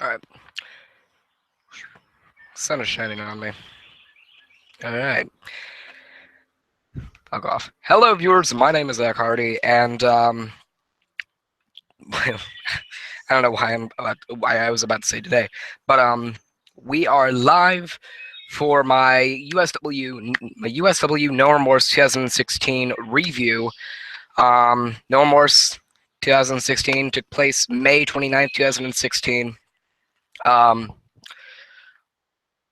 Alright. Sun is shining on me. Alright. Fuck off. Hello, viewers. My name is Zach Hardy, and, I don't know why I was about to say today, but, we are live for my USW No Remorse 2016 review. No Remorse 2016 took place May 29th, 2016.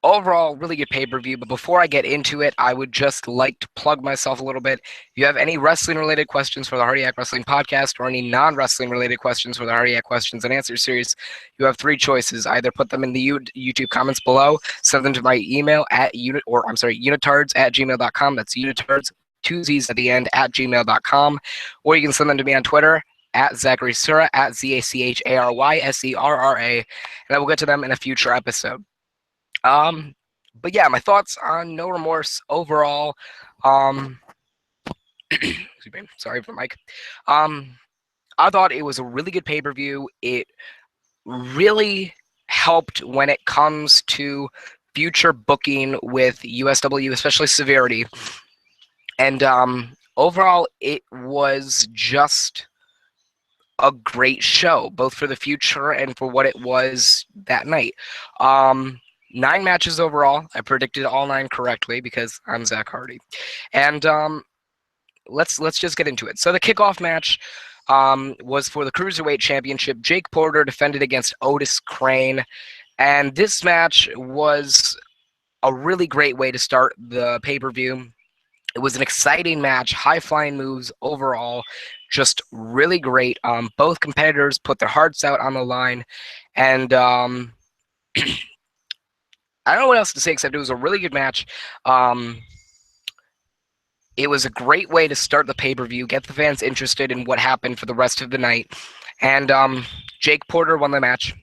Overall, really good pay-per-view, but before I get into it, I would just like to plug myself a little bit. If you have any wrestling-related questions for the Hardiac Wrestling Podcast or any non-wrestling-related questions for the Hardiac Questions and Answers series, you have three choices. Either put them in the YouTube comments below, send them to my email at unitards@gmail.com. That's unitards, two Z's at the end, @gmail.com. Or you can send them to me on Twitter, at Zachary Sura, at ZACHARYSERRA, and I will get to them in a future episode. But yeah, my thoughts on No Remorse overall. Excuse me, sorry for the mic. I thought it was a really good pay-per-view. It really helped when it comes to future booking with USW, especially Severity. And overall, it was just a great show, both for the future and for what it was that night. 9 matches overall. I predicted all 9 correctly because I'm Zach Hardy. And let's just get into it. So the kickoff match was for the Cruiserweight Championship. Jake Porter defended against Otis Crane. And this match was a really great way to start the pay-per-view. It was an exciting match, high-flying moves overall, just really great. Both competitors put their hearts out on the line, and I don't know what else to say except it was a really good match. It was a great way to start the pay-per-view, get the fans interested in what happened for the rest of the night, and Jake Porter won the match.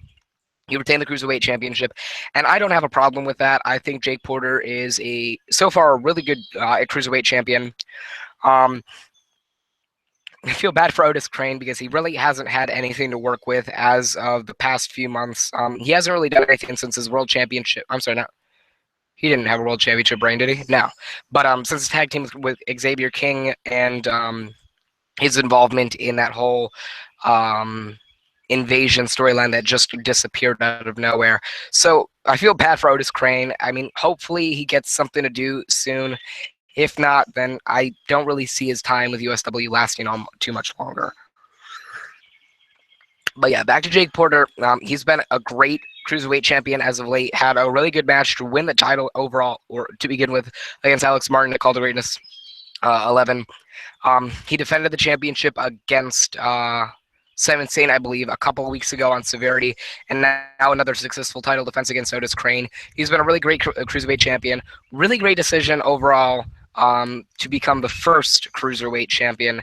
He retained the Cruiserweight Championship, and I don't have a problem with that. I think Jake Porter is so far a really good Cruiserweight champion. I feel bad for Otis Crane because he really hasn't had anything to work with as of the past few months. He hasn't really done anything since his World Championship. I'm sorry, no. He didn't have a World Championship reign, did he? No. But since his tag team with Xavier King and his involvement in that whole invasion storyline that just disappeared out of nowhere. So I feel bad for Otis Crane. I mean, hopefully he gets something to do soon. If not, then I don't really see his time with USW lasting on too much longer. But yeah, back to Jake Porter. He's been a great Cruiserweight champion as of late. Had a really good match to win the title overall, or to begin with, against Alex Martin at Call to Greatness 11. He defended the championship against Simon Saint, I believe, a couple of weeks ago on Severity, and now another successful title defense against Otis Crane. He's been a really great Cruiserweight champion. Really great decision overall to become the first Cruiserweight champion.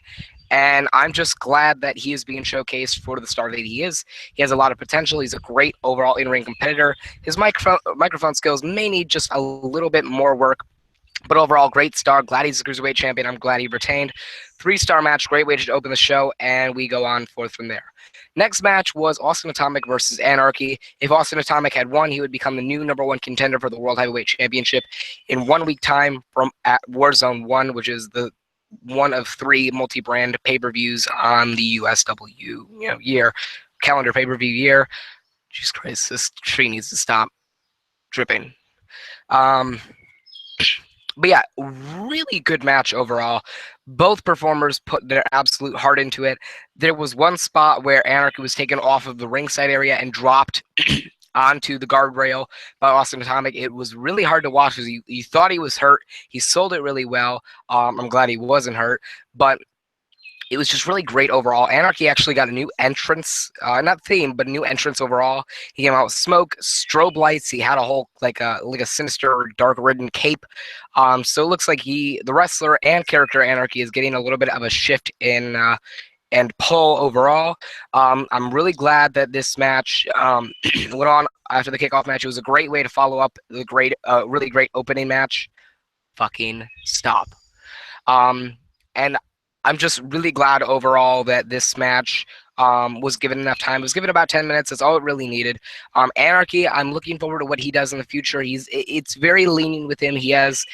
And I'm just glad that he is being showcased for the star that he is. He has a lot of potential. He's a great overall in-ring competitor. His microphone skills may need just a little bit more work, but overall, great star. Glad he's a Cruiserweight champion. I'm glad he retained. 3-star match, great way to open the show, and we go on forth from there. Next match was Austin Atomic versus Anarchy. If Austin Atomic had won, he would become the new #1 contender for the World Heavyweight Championship in 1 week time from at Warzone 1, which is the one of 3 multi-brand pay-per-views on the USW calendar pay-per-view year. Jesus Christ, this tree needs to stop dripping. But yeah, really good match overall. Both performers put their absolute heart into it. There was one spot where Anarchy was taken off of the ringside area and dropped onto the guardrail by Austin Atomic. It was really hard to watch because you thought he was hurt. He sold it really well. I'm glad he wasn't hurt, but it was just really great overall. Anarchy actually got a new entrance, not theme, but a new entrance overall. He came out with smoke, strobe lights. He had a whole like a sinister, dark-ridden cape. So it looks like the wrestler and character Anarchy is getting a little bit of a shift in and pull overall. I'm really glad that this match went on after the kickoff match. It was a great way to follow up the really great opening match. Fucking stop. And I'm just really glad overall that this match was given enough time. It was given about 10 minutes. That's all it really needed. Anarchy, I'm looking forward to what he does in the future. It's very leaning with him. He has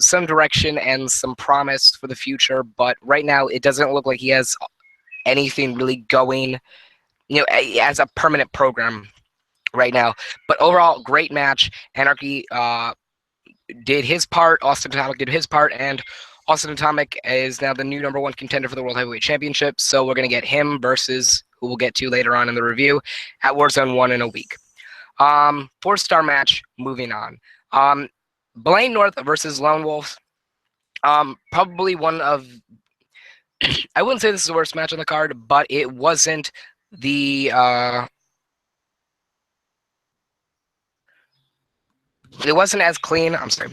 some direction and some promise for the future, but right now it doesn't look like he has anything really going, as a permanent program right now. But overall, great match. Anarchy did his part. Austin Atomic did his part, and Austin Atomic is now the new #1 contender for the World Heavyweight Championship. So we're going to get him versus who we'll get to later on in the review at Warzone 1 in a week. 4-star match. Moving on. Blaine North versus Lone Wolf. Probably one of, I wouldn't say this is the worst match on the card, but it wasn't the it wasn't as clean. I'm sorry.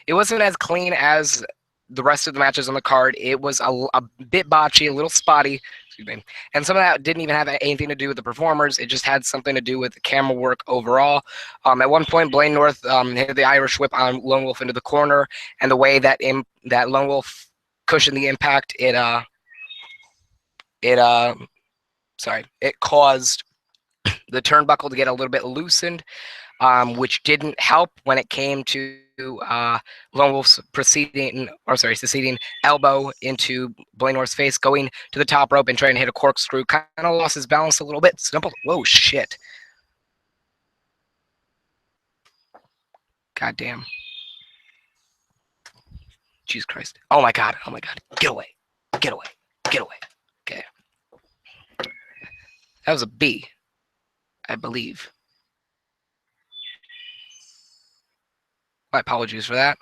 It wasn't as clean as the rest of the matches on the card. It was a bit botchy, a little spotty. Excuse me. And some of that didn't even have anything to do with the performers. It just had something to do with the camera work overall. At one point, Blaine North hit the Irish whip on Lone Wolf into the corner, and the way that Lone Wolf cushioned the impact, it caused the turnbuckle to get a little bit loosened, which didn't help when it came to Lone Wolf's succeeding elbow into Blaine North's face, going to the top rope and trying to hit a corkscrew. Kind of lost his balance a little bit. Whoa, shit. God damn. Jesus Christ. Oh my God. Get away. Okay. That was a B, I believe. My apologies for that.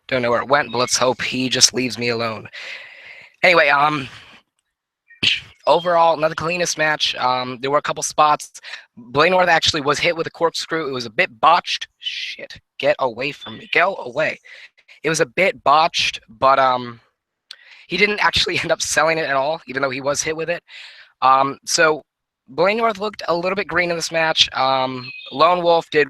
Don't know where it went, but let's hope he just leaves me alone. Anyway, overall, not the cleanest match. There were a couple spots. Blaine North actually was hit with a corkscrew. It was a bit botched. Shit, get away from me. Go away. It was a bit botched, but he didn't actually end up selling it at all, even though he was hit with it. So Blaine North looked a little bit green in this match. Lone Wolf did,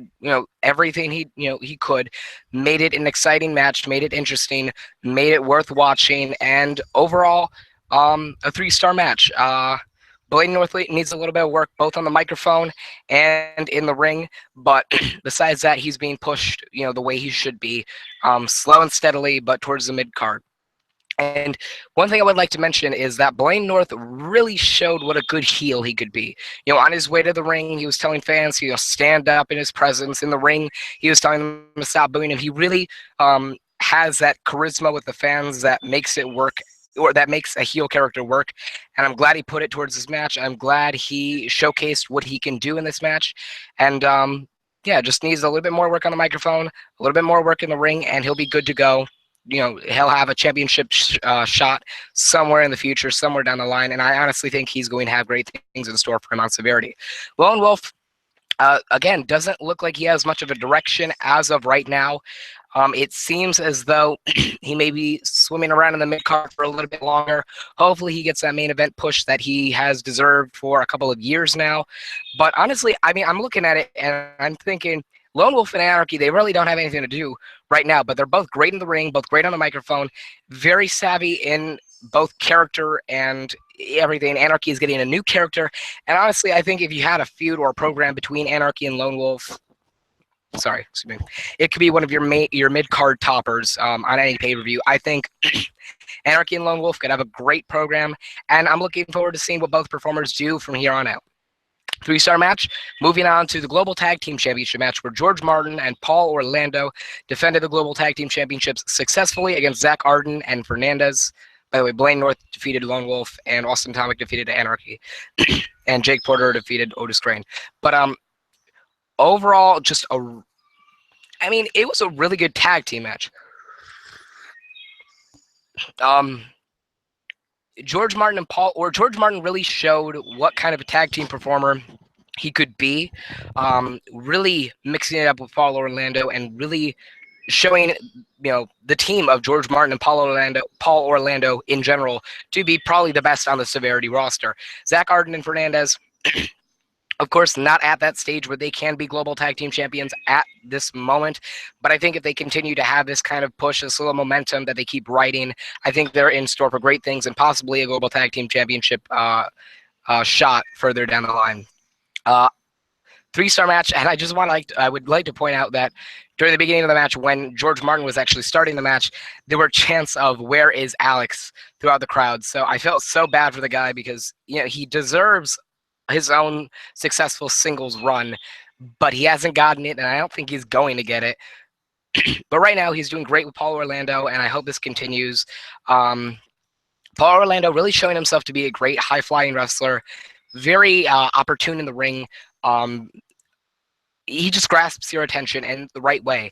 everything he could, made it an exciting match, made it interesting, made it worth watching, and overall, a 3-star match. Blaine North needs a little bit of work, both on the microphone and in the ring, but besides that, he's being pushed, the way he should be, slow and steadily, but towards the mid card. And one thing I would like to mention is that Blaine North really showed what a good heel he could be. On his way to the ring, he was telling fans, stand up in his presence. In the ring, he was telling them to stop booing him. He really has that charisma with the fans that makes it work, or that makes a heel character work. And I'm glad he put it towards this match. I'm glad he showcased what he can do in this match. And just needs a little bit more work on the microphone, a little bit more work in the ring, and he'll be good to go. He'll have a championship shot somewhere in the future, somewhere down the line, and I honestly think he's going to have great things in store for him on Severity. Lone Wolf, again, doesn't look like he has much of a direction as of right now. It seems as though he may be swimming around in the mid-card for a little bit longer. Hopefully he gets that main event push that he has deserved for a couple of years now. But honestly, I'm looking at it and I'm thinking, Lone Wolf and Anarchy, they really don't have anything to do right now, but they're both great in the ring, both great on the microphone, very savvy in both character and everything. Anarchy is getting a new character, and honestly, I think if you had a feud or a program between Anarchy and Lone Wolf, it could be one of your mid-card toppers on any pay-per-view. I think Anarchy and Lone Wolf could have a great program, and I'm looking forward to seeing what both performers do from here on out. 3-star match. Moving on to the Global Tag Team Championship match, where George Martin and Paul Orlando defended the Global Tag Team Championships successfully against Zach Arden and Fernandez. By the way, Blaine North defeated Lone Wolf, and Austin Atomic defeated Anarchy, and Jake Porter defeated Otis Crane. But overall, it was a really good tag team match. George Martin really showed what kind of a tag team performer he could be, really mixing it up with Paul Orlando and really showing, the team of George Martin and Paul Orlando in general to be probably the best on the Severity roster. Zach Arden and Fernandez Of course, not at that stage where they can be global tag team champions at this moment. But I think if they continue to have this kind of push, this little momentum that they keep riding, I think they're in store for great things and possibly a global tag team championship shot further down the line. Uh, 3-star match, and I would like to point out that during the beginning of the match, when George Martin was actually starting the match, there were chants of "Where is Alex?" throughout the crowd. So I felt so bad for the guy because he deserves his own successful singles run, but he hasn't gotten it, and I don't think he's going to get it. But right now, he's doing great with Paul Orlando, and I hope this continues. Paul Orlando really showing himself to be a great high-flying wrestler, very opportune in the ring. He just grasps your attention in the right way.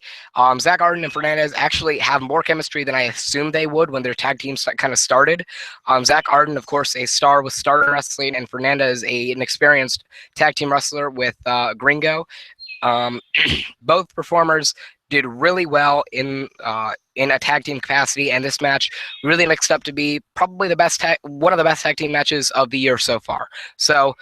Zach Arden and Fernandez actually have more chemistry than I assumed they would when their tag teams kind of started. Zach Arden, of course, a star with Stardom Wrestling, and Fernandez, an experienced tag team wrestler with Gringo. Both performers did really well in a tag team capacity, and this match really mixed up to be probably one of the best tag team matches of the year so far. So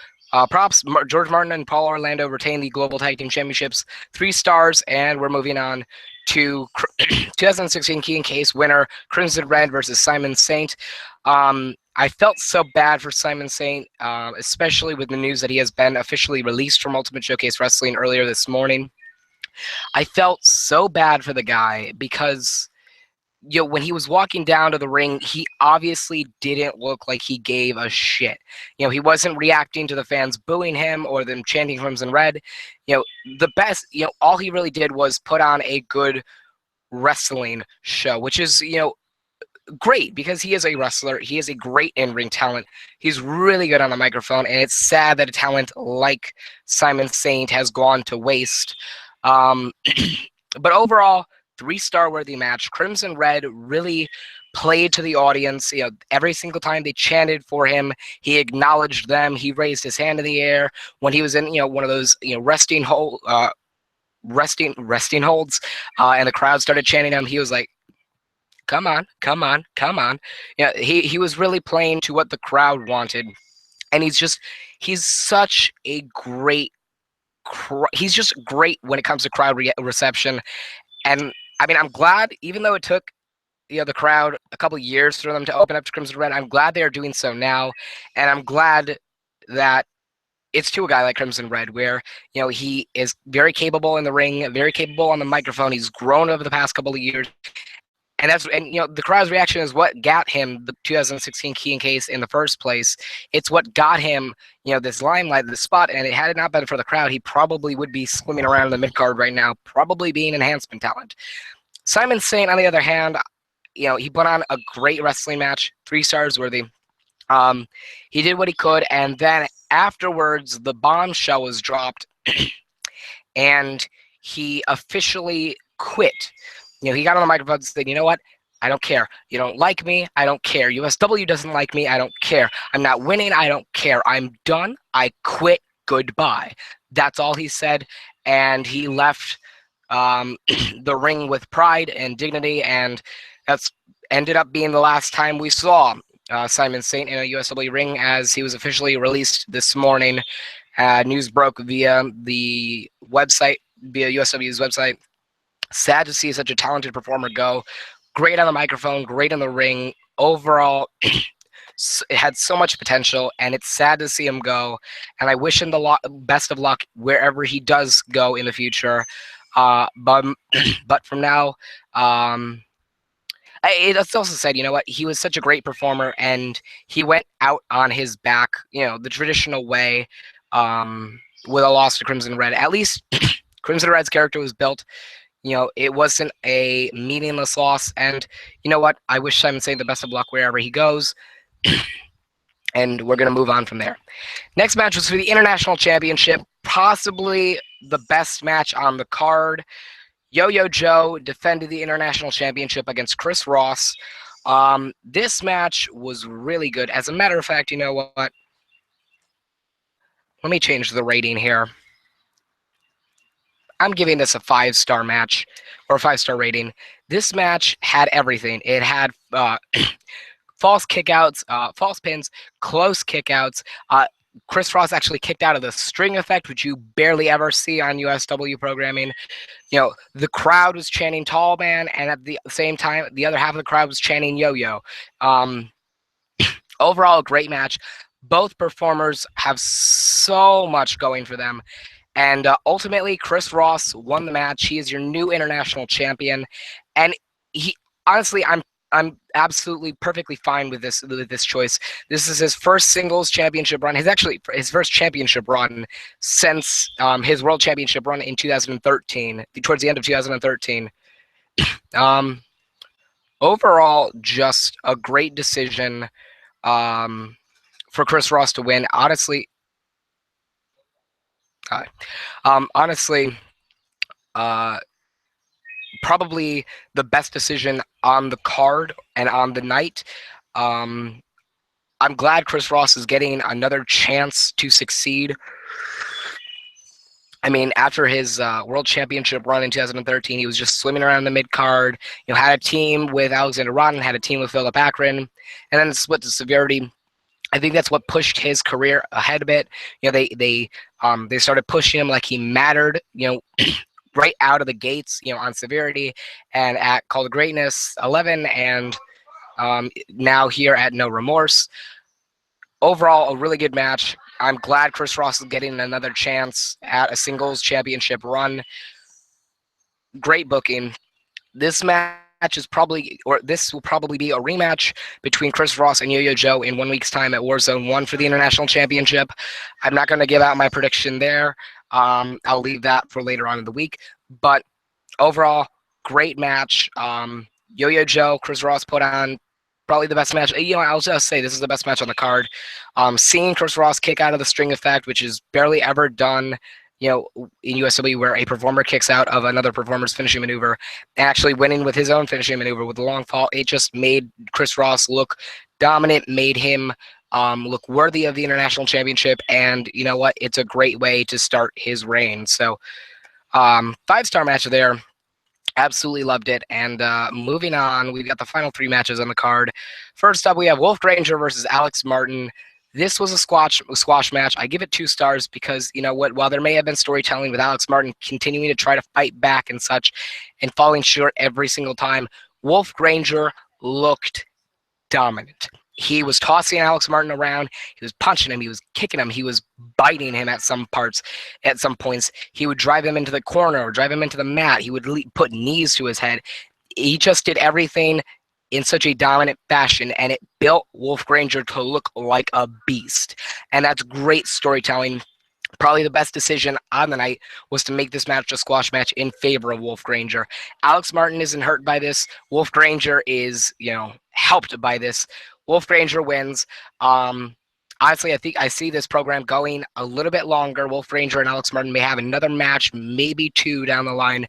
props, George Martin and Paul Orlando retain the Global Tag Team Championships, 3 stars, and we're moving on to 2016 Key and Case winner, Crimson Red versus Simon Saint. I felt so bad for Simon Saint, especially with the news that he has been officially released from Ultimate Showcase Wrestling earlier this morning. I felt so bad for the guy because when he was walking down to the ring, he obviously didn't look like he gave a shit. He wasn't reacting to the fans booing him or them chanting Crimson Red. The best, all he really did was put on a good wrestling show, which is, great because he is a wrestler. He is a great in-ring talent. He's really good on the microphone, and it's sad that a talent like Simon Saint has gone to waste. But overall, 3-star worthy match. Crimson Red really played to the audience. Every single time they chanted for him, he acknowledged them. He raised his hand in the air when he was in, one of those, resting holds, and the crowd started chanting him. He was like, "Come on, come on, come on!" He was really playing to what the crowd wanted, and he's such a great. He's just great when it comes to crowd reception. And I mean, I'm glad, even though it took the crowd a couple of years for them to open up to Crimson Red, I'm glad they are doing so now, and I'm glad that it's to a guy like Crimson Red, where he is very capable in the ring, very capable on the microphone. He's grown over the past couple of years, and the crowd's reaction is what got him the 2016 Key and Case in the first place. It's what got him this limelight, this spot, and had it not been for the crowd, he probably would be swimming around in the mid-card right now, probably being enhancement talent. Simon Saint, on the other hand, he put on a great wrestling match, 3 stars worthy. He did what he could, and then afterwards, the bombshell was dropped, and he officially quit. He got on the microphone and said, "You know what? I don't care. You don't like me. I don't care. USW doesn't like me. I don't care. I'm not winning. I don't care. I'm done. I quit. Goodbye." That's all he said, and he left the ring with pride and dignity, and that's ended up being the last time we saw Simon Saint in a USW ring, as he was officially released this morning. News broke via the website, via USW's website. Sad to see such a talented performer go. Great on the microphone, great in the ring. Overall, it had so much potential, and it's sad to see him go. And I wish him the best of luck wherever he does go in the future. But from now, it's also said, he was such a great performer, and he went out on his back, the traditional way, with a loss to Crimson Red. At least Crimson Red's character was built. It wasn't a meaningless loss. And you know what? I wish Simon Saint the best of luck wherever he goes. And we're going to move on from there. Next match was for the International Championship, possibly the best match on the card. Yo-Yo Joe defended the International Championship against Chris Ross. This match was really good. As a matter of fact, you know what? Let me change the rating here. I'm giving this a 5-star match, or a 5-star rating. This match had everything. It had false kickouts, false pins, close kickouts. Chris Ross actually kicked out of the string effect, which you barely ever see on USW programming. The crowd was chanting Tall Man, and at the same time, the other half of the crowd was chanting Yo-Yo. Um, Overall, a great match. Both performers have so much going for them. And ultimately, Chris Ross won the match. He is your new international champion. And he honestly, I'm absolutely perfectly fine with this choice. This is his first singles championship run. His first championship run since his world championship run in 2013, towards the end of 2013. Um, Overall, just a great decision for Chris Ross to win. Honestly, uh, probably the best decision on the card and on the night. Um, I'm glad Chris Ross is getting another chance to succeed. I mean, after his world championship run in 2013, he was just swimming around the mid card. Had a team with Alexander Rodden, had a team with Philip Akron, and then split to Severity. I think that's what pushed his career ahead a bit. They started pushing him like he mattered. Right out of the gates. On Severity and at Call to Greatness 11, and now here at No Remorse. Overall, a really good match. I'm glad Chris Ross is getting another chance at a singles championship run. Great booking. This this will probably be a rematch between Chris Ross and Yo-Yo Joe in 1 week's time at Warzone 1 for the International Championship. I'm not going to give out my prediction there. I'll leave that for later on in the week. But overall, great match. Yo-Yo Joe, Chris Ross put on probably the best match. I'll just say this is the best match on the card. Seeing Chris Ross kick out of the string effect, which is barely ever done, in USW, where a performer kicks out of another performer's finishing maneuver, and actually winning with his own finishing maneuver with the long fall, it just made Chris Ross look dominant, made him look worthy of the International Championship, and you know what? It's a great way to start his reign. So, 5-star match there. Absolutely loved it. And moving on, we've got the final 3 matches on the card. First up, we have Wolf Granger versus Alex Martin. This was a squash match. I give it 2 stars because, while there may have been storytelling with Alex Martin continuing to try to fight back and such and falling short every single time, Wolf Granger looked dominant. He was tossing Alex Martin around. He was punching him. He was kicking him. He was biting him at some points. He would drive him into the corner or drive him into the mat. He would put knees to his head. He just did everything in such a dominant fashion, and it built Wolf Granger to look like a beast. And that's great storytelling. Probably the best decision on the night was to make this match a squash match in favor of Wolf Granger. Alex Martin isn't hurt by this. Wolf Granger is, helped by this. Wolf Granger wins. Honestly, I think I see this program going a little bit longer. Wolf Granger and Alex Martin may have another match, maybe 2 down the line.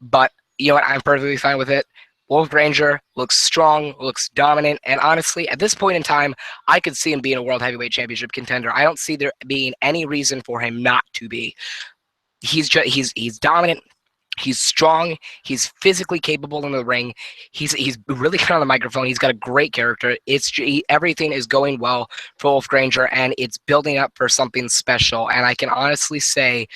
But you know what? I'm perfectly fine with it. Wolf Granger looks strong, looks dominant, and honestly, at this point in time, I could see him being a World Heavyweight Championship contender. I don't see there being any reason for him not to be. He's dominant. He's strong. He's physically capable in the ring. He's really good on the microphone. He's got a great character. Everything is going well for Wolf Granger, and it's building up for something special. And I can honestly say,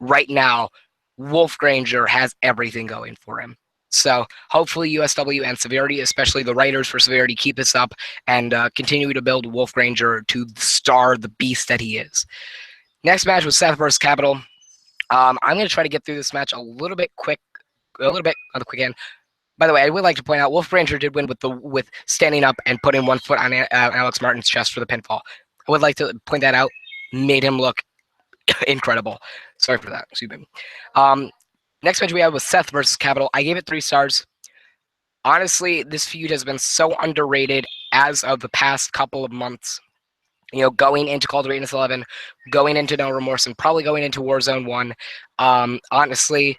right now, Wolf Granger has everything going for him. So hopefully USW and Severity, especially the writers for Severity, keep this up and continue to build Wolf Granger to star the beast that he is. Next match was Seth versus Capital. I'm going to try to get through this match a little bit on the quick end. By the way, I would like to point out Wolf Granger did win with standing up and putting one foot on Alex Martin's chest for the pinfall. I would like to point that out. Made him look incredible. Sorry for that. Excuse me. Next match we had was Seth versus Capital. I gave it 3 stars. Honestly, this feud has been so underrated as of the past couple of months. Going into Call to Greatness 11, going into No Remorse, and probably going into Warzone 1. Honestly,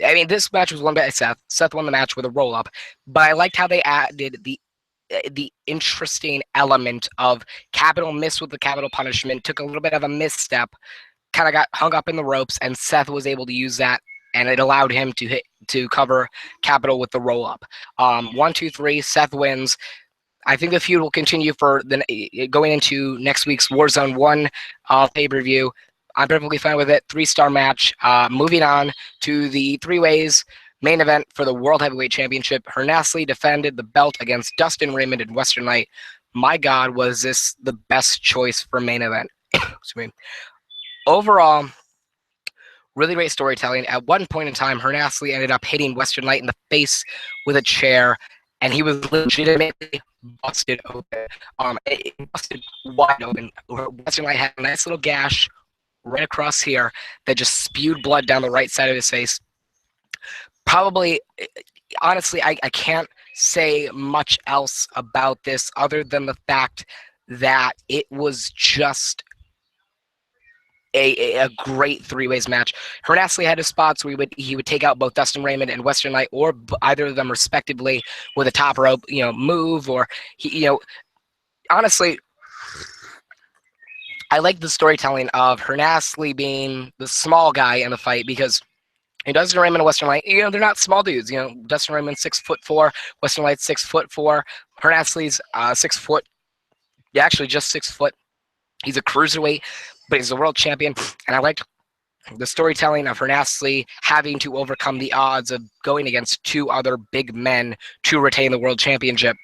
I mean, this match was won by Seth. Seth won the match with a roll-up, but I liked how they added the interesting element of Capital missed with the Capital punishment, took a little bit of a misstep, kind of got hung up in the ropes, and Seth was able to use that, and it allowed him to cover Capital with the roll-up. 1, 2, 3, Seth wins. I think the feud will continue for going into next week's Warzone 1 pay-per-view. I'm perfectly fine with it. 3-star match. Moving on to the three-ways main event for the World Heavyweight Championship. Hernastly defended the belt against Dustin Raymond in Western Light. My God, was this the best choice for main event? Excuse me. Overall, really great storytelling. At one point in time, Hernastly ended up hitting Western Light in the face with a chair, and he was legitimately busted open. It busted wide open. Western Light had a nice little gash right across here that just spewed blood down the right side of his face. Probably, honestly, I can't say much else about this other than the fact that it was just a great three-ways match. Hernastly had his spots where he would take out both Dustin Raymond and Western Light, or either of them respectively, with a top rope move, or honestly, I like the storytelling of Hernastly being the small guy in the fight, because Dustin Raymond and Western Light, they're not small dudes. Dustin Raymond 6'4", Western Light 6'4", Hernastly's 6 foot, yeah, actually just 6 foot. He's a cruiserweight, but he's a world champion, and I liked the storytelling of Hernastly having to overcome the odds of going against two other big men to retain the world championship.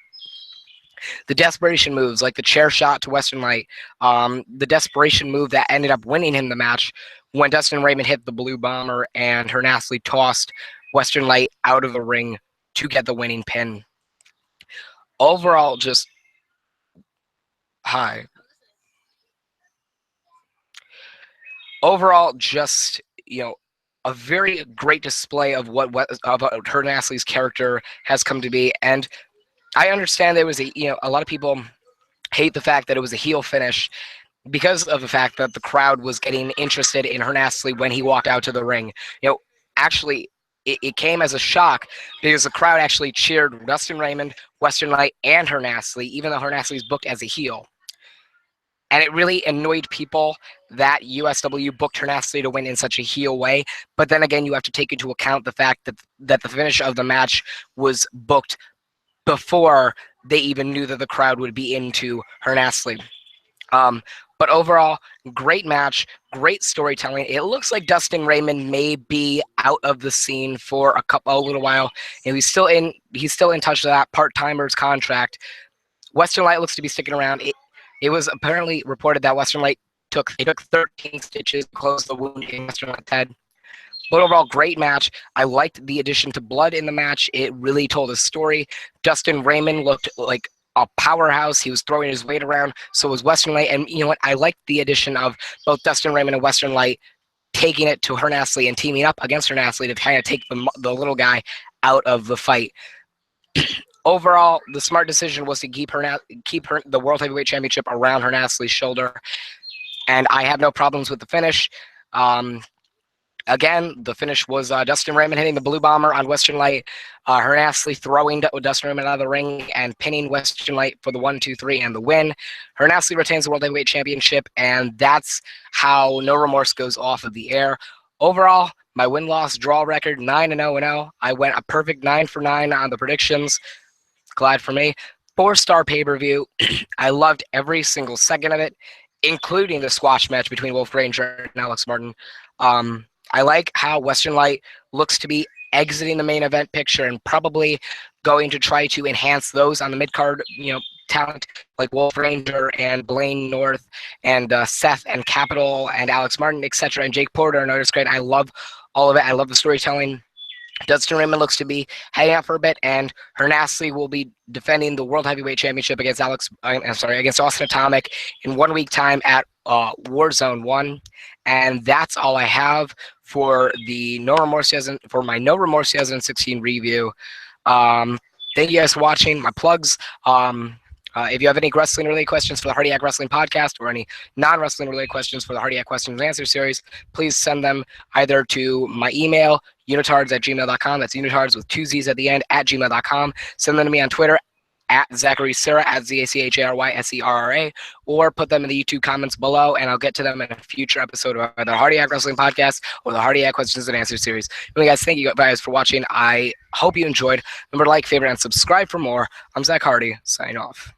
The desperation moves, like the chair shot to Western Light, the desperation move that ended up winning him the match when Dustin Raymond hit the blue bomber and Hernastly tossed Western Light out of the ring to get the winning pin. Overall, just hi. Overall, just a very great display of what Hernastly's character has come to be, and I understand there was a lot of people hate the fact that it was a heel finish because of the fact that the crowd was getting interested in Hernastly when he walked out to the ring. Actually, it came as a shock because the crowd actually cheered Dustin Raymond, Western Light, and Hernastly, even though Hernastly is booked as a heel. And it really annoyed people that USW booked Hernastly to win in such a heel way. But then again, you have to take into account the fact that the finish of the match was booked before they even knew that the crowd would be into Hernastly. But overall, great match, great storytelling. It looks like Dustin Raymond may be out of the scene for a little while. He's still in touch with that part-timer's contract. Western Light looks to be sticking around. It was apparently reported that Western Light took 13 stitches to close the wound in Western Light's head. But overall, great match. I liked the addition to blood in the match. It really told a story. Dustin Raymond looked like a powerhouse. He was throwing his weight around. So was Western Light. And you know what? I liked the addition of both Dustin Raymond and Western Light taking it to Hernastly and teaming up against Hernastly to kind of take the little guy out of the fight. Overall, the smart decision was to keep the World Heavyweight Championship around Hernastly's shoulder. And I have no problems with the finish. Again, the finish was Dustin Raymond hitting the blue bomber on Western Light, Hernastly throwing Dustin Raymond out of the ring and pinning Western Light for the 1-2-3 and the win. Hernastly retains the World Heavyweight Championship, and that's how No Remorse goes off of the air. Overall, my win-loss draw record, 9-0-0. I went a perfect 9 for 9 on the predictions. Glad for me. 4-star pay-per-view. I loved every single second of it, including the squash match between Wolf Ranger and Alex Martin. I like how Western Light looks to be exiting the main event picture and probably going to try to enhance those on the mid-card, talent like Wolf Ranger and Blaine North and Seth and Capital and Alex Martin, etc. and Jake Porter and Otis Great. I love all of it. I love the storytelling. Dustin Raymond looks to be hanging out for a bit, and Hernastly will be defending the World Heavyweight Championship against against Austin Atomic in 1 week time at Warzone 1. And that's all I have for the No Remorse for my No Remorse 2016 review. Thank you guys for watching. My plugs. If you have any wrestling-related questions for the Hardiac Wrestling Podcast or any non-wrestling-related questions for the Hardiac Questions and Answers series, please send them either to my email, unitards@gmail.com. That's unitards with 2 Z's at the end, @gmail.com. Send them to me on Twitter, at Zachary Serra, at ZACHARYSERRA, or put them in the YouTube comments below, and I'll get to them in a future episode of either Hardiac Wrestling Podcast or the Hardiac Questions and Answers series. Anyway, guys, thank you guys for watching. I hope you enjoyed. Remember to like, favorite, and subscribe for more. I'm Zach Hardy, signing off.